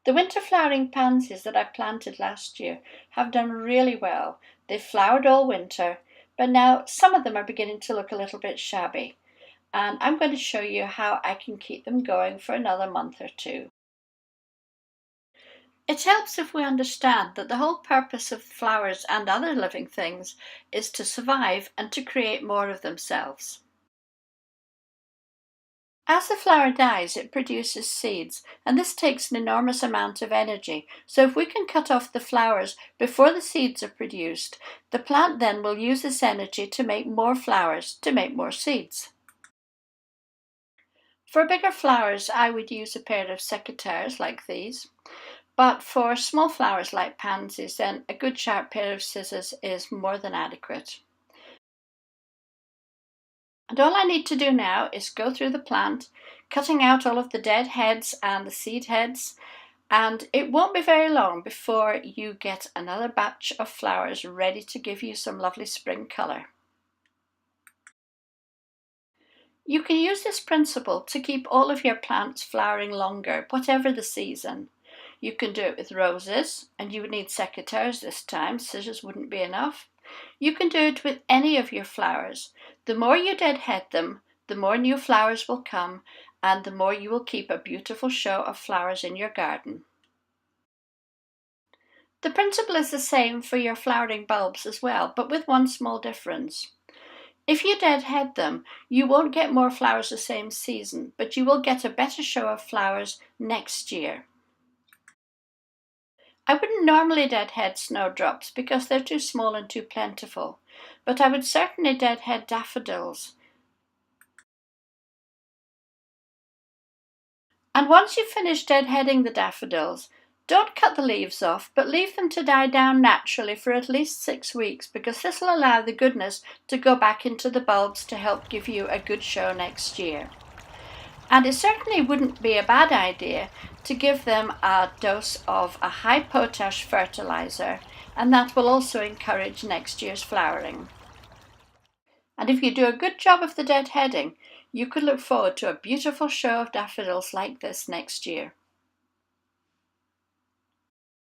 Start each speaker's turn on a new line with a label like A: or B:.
A: The winter flowering pansies that I planted last year have done really well. They've flowered all winter, but now some of them are beginning to look a little bit shabby. And I'm going to show you how I can keep them going for another month or two. It helps if we understand that the whole purpose of flowers and other living things is to survive and to create more of themselves. As the flower dies, it produces seeds, and this takes an enormous amount of energy. So if we can cut off the flowers before the seeds are produced, the plant then will use this energy to make more flowers, to make more seeds. For bigger flowers, I would use a pair of secateurs like these. But for small flowers like pansies, then a good sharp pair of scissors is more than adequate. And all I need to do now is go through the plant, cutting out all of the dead heads and the seed heads, and it won't be very long before you get another batch of flowers ready to give you some lovely spring colour. You can use this principle to keep all of your plants flowering longer, whatever the season. You can do it with roses, and you would need secateurs this time, scissors wouldn't be enough. You can do it with any of your flowers. The more you deadhead them, the more new flowers will come, and the more you will keep a beautiful show of flowers in your garden. The principle is the same for your flowering bulbs as well, but with one small difference. If you deadhead them, you won't get more flowers the same season, but you will get a better show of flowers next year. I wouldn't normally deadhead snowdrops because they're too small and too plentiful, but I would certainly deadhead daffodils. And once you've finished deadheading the daffodils, don't cut the leaves off, but leave them to die down naturally for at least 6 weeks, because this will allow the goodness to go back into the bulbs to help give you a good show next year. And it certainly wouldn't be a bad idea to give them a dose of a high potash fertilizer, and that will also encourage next year's flowering. And if you do a good job of the deadheading, you could look forward to a beautiful show of daffodils like this next year.